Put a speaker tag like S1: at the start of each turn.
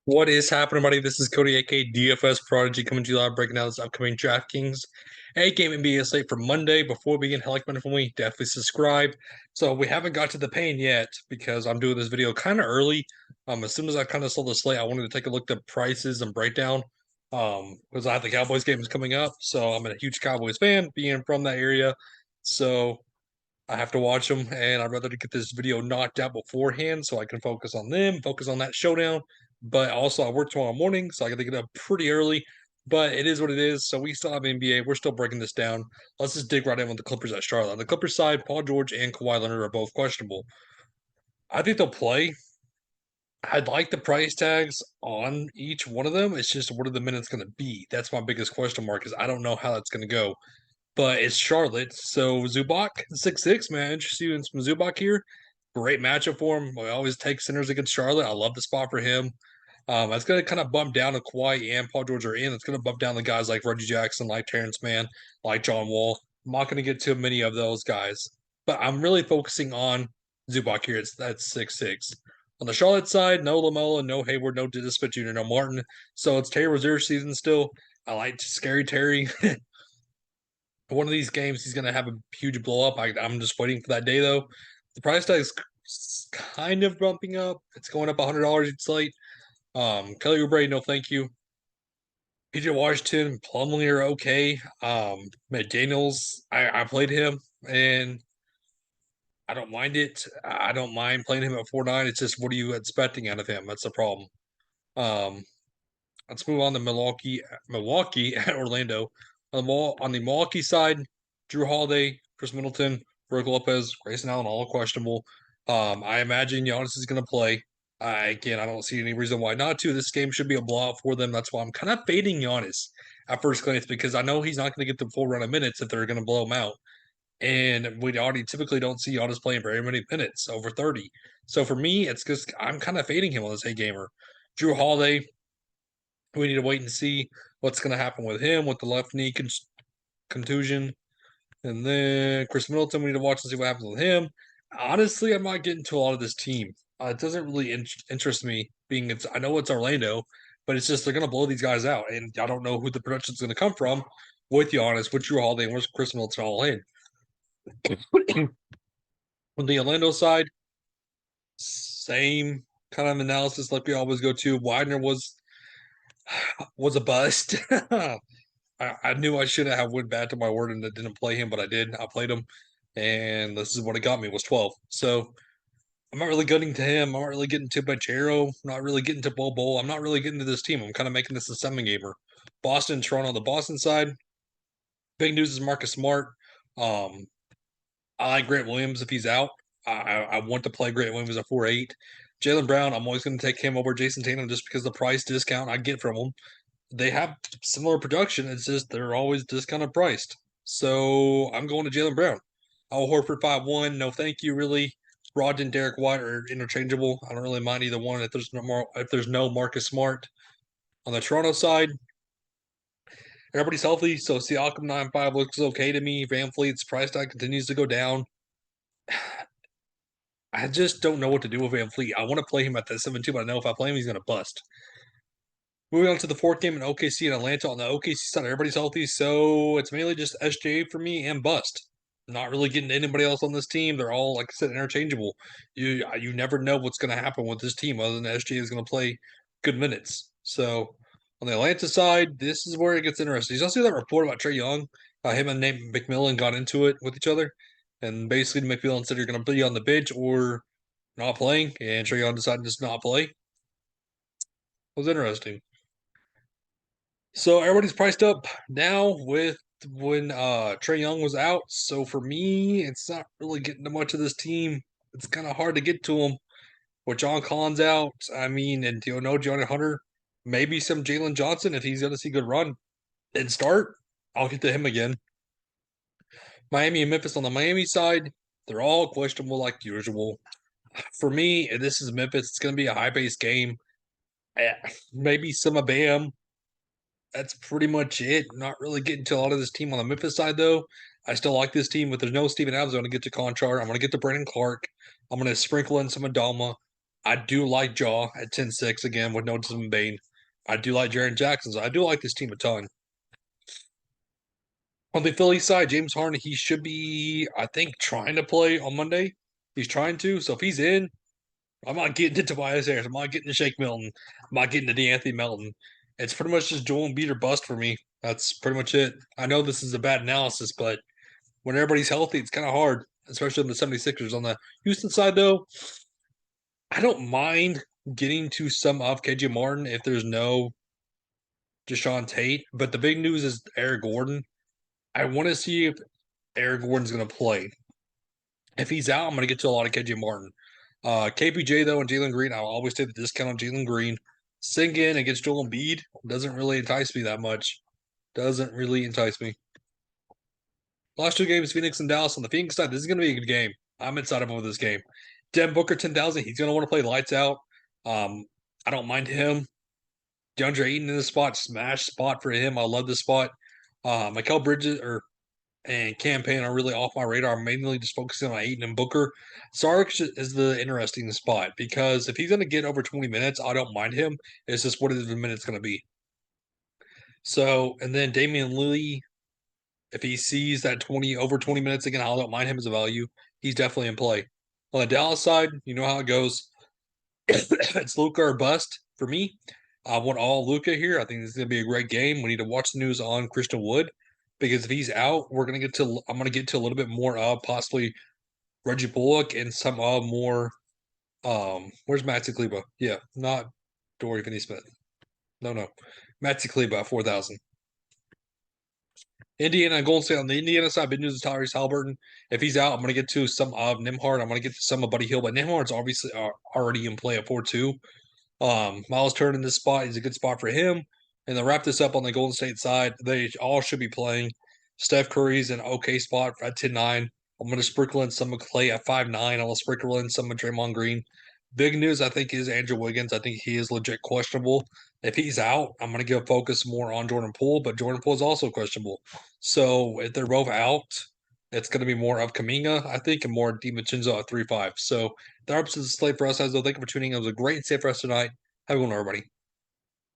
S1: What is happening, buddy? This is Cody, aka DFS Prodigy, coming to you live, breaking down this upcoming DraftKings 8-game NBA slate for Monday. Before we begin, hell like for me, definitely subscribe. So we haven't got to the pain yet because I'm doing this video kind of early. As soon as I kind of saw the slate, I wanted to take a look at prices and breakdown. Because I have the Cowboys game is coming up, so I'm a huge Cowboys fan, being from that area. So I have to watch them, and I'd rather to get this video knocked out beforehand so I can focus on them, focus on that showdown. But also, I work tomorrow morning, so I got to get up pretty early. But it is what it is. So we still have NBA. We're still breaking this down. Let's just dig right in with the Clippers at Charlotte. On the Clippers side, Paul George and Kawhi Leonard are both questionable. I think they'll play. I'd like the price tags on each one of them. It's just what are the minutes going to be? That's my biggest question mark is I don't know how that's going to go. But it's Charlotte, so Zubac 6'6", man. Interested in some Zubac here. Great matchup for him. We always take centers against Charlotte. I love the spot for him. It's going to kind of bump down if Kawhi and Paul George are in. It's going to bump down the guys like Reggie Jackson, like Terrence Mann, like John Wall. I'm not going to get too many of those guys, but I'm really focusing on Zubac here. That's 6'6". On the Charlotte side, no Lamola, no Hayward, no Disput Jr., no Martin. So it's Terry Rozier season still. I like Scary Terry. One of these games, he's going to have a huge blow up. I'm just waiting for that day, though. The price tag is kind of bumping up. It's going up $100 each slate. Kelly Oubre, no thank you. PJ Washington, Plumlee are okay. McDaniels, I played him, and I don't mind it. I don't mind playing him at 4.9. It's just what are you expecting out of him? That's the problem. Um, let's move on to Milwaukee at Orlando. On the Milwaukee side, Drew Holiday, Chris Middleton, Brook Lopez, Grayson Allen, all questionable. I imagine Giannis is going to play. Again, I don't see any reason why not to. This game should be a blowout for them. That's why I'm kind of fading Giannis at first glance because I know he's not going to get the full run of minutes if they're going to blow him out. And we already typically don't see Giannis playing very many minutes, over 30. So for me, it's just I'm kind of fading him on this gamer. Drew Holiday, we need to wait and see what's going to happen with him with the left knee contusion. And then Chris Middleton, we need to watch and see what happens with him. Honestly, I'm not getting to a lot of this team. It doesn't really interest me. I know it's Orlando, but it's just they're going to blow these guys out, and I don't know who the production is going to come from. With Giannis, with Drew Holiday, and with Chris Middleton all in. On the Orlando side, same kind of analysis like we always go to. Widener was a bust. I knew I shouldn't have went back to my word and didn't play him, but I did. I played him, and this is what it got me was 12. So I'm not really getting to him. I'm not really getting to Banchero. I'm not really getting to Bowl. I'm not really getting to this team. I'm kind of making this a seven gamer. Boston, Toronto on the Boston side. Big news is Marcus Smart. Um, I like Grant Williams if he's out. I want to play Grant Williams at 4.8. Jaylen Brown, I'm always going to take him over Jason Tatum just because the price discount I get from him. They have similar production. It's just they're always discounted priced. So I'm going to Jaylen Brown. Al Horford 5-1. No, thank you. Really, Brogdon and Derek White are interchangeable. I don't really mind either one if there's no Marcus Smart. On the Toronto side, everybody's healthy. So Siakam 9.5 looks okay to me. Van Fleet's price tag continues to go down. I just don't know what to do with Van Fleet. I want to play him at that 7-2, but I know if I play him, he's going to bust. Moving on to the fourth game in OKC and Atlanta. On the OKC side, everybody's healthy, so it's mainly just SJ for me and bust. Not really getting anybody else on this team. They're all, like I said, interchangeable. You never know what's going to happen with this team other than SJ is going to play good minutes. So on the Atlanta side, this is where it gets interesting. You see that report about Trae Young? Him and Nate McMillan got into it with each other, and basically McMillan said you're going to be on the bench or not playing, and Trae Young decided to just not play. It was interesting. So everybody's priced up now with when Trae Young was out. So for me, it's not really getting to much of this team. It's kind of hard to get to them. With John Collins out, I mean, and Johnny Hunter, maybe some Jalen Johnson if he's going to see good run and start. I'll get to him again. Miami and Memphis on the Miami side, they're all questionable like usual. For me, this is Memphis. It's going to be a high-paced game. Maybe some of Bam, that's pretty much it. Not really getting to a lot of this team on the Memphis side, though. I still like this team, but there's no Steven Adams. I'm going to get to Conchar. I'm going to get to Brandon Clark. I'm going to sprinkle in some Adama. I do like Jaw at 10-6 again with no Desmond Bain. I do like Jaren Jackson. So I do like this team a ton. On the Philly side, James Harden, he should be, I think, trying to play on Monday. He's trying to. So if he's in, I'm not getting to Tobias Harris. I'm not getting to Shake Milton. I'm not getting to DeAnthony Melton. It's pretty much just Joel Embiid or bust for me. That's pretty much it. I know this is a bad analysis, but when everybody's healthy, it's kind of hard, especially on the 76ers. On the Houston side, though, I don't mind getting to some of KJ Martin if there's no Deshaun Tate. But the big news is Eric Gordon. I want to see if Eric Gordon's going to play. If he's out, I'm going to get to a lot of KJ Martin. KPJ, though, and Jalen Green, I'll always take the discount on Jalen Green. Singing against Joel Embiid doesn't really entice me that much. Doesn't really entice me. Last two games, Phoenix and Dallas. On the Phoenix side, this is going to be a good game. I'm excited over this game. Devin Booker, 10,000. He's going to want to play lights out. I don't mind him. DeAndre Ayton in this spot, smash spot for him. I love this spot. Mikal Bridges and Campaign are really off my radar. I'm mainly just focusing on Ayton and Booker. Sark is the interesting spot because if he's going to get over 20 minutes, I don't mind him. It's just what is the minutes going to be. So, and then Damian Lee, if he sees that 20 over 20 minutes again, I don't mind him as a value. He's definitely in play. On the Dallas side, you know how it goes. It's Luka or bust for me. I want all Luka here. I think this is going to be a great game. We need to watch the news on Christian Wood because if he's out, I'm going to get to a little bit more of possibly Reggie Bullock and some more. Where's Maxi Kleba? Yeah, not Dory Finney-Smith. No, Maxi Kleba at 4,000. Indiana and Golden State on the Indiana side. Big news is Tyrese Halliburton. If he's out, I'm going to get to some of Nimhard. I'm going to get to some of Buddy Hill, but Nimhard's obviously already in play at 4-2. Miles Turner in this spot is a good spot for him. And to wrap this up on the Golden State side, they all should be playing. Steph Curry's an okay spot at 10-9. I'm going to sprinkle in some of Clay at 5-9. I'll sprinkle in some of Draymond Green. Big news, I think, is Andrew Wiggins. I think he is legit questionable. If he's out, I'm going to give focus more on Jordan Poole, but Jordan Poole is also questionable. So if they're both out, it's going to be more of Kaminga, I think, and more DiMaggio at 3-5. So the opposite of the slate for us, guys. Thank you for tuning in. It was a great and safe for us tonight. Have a good one, everybody.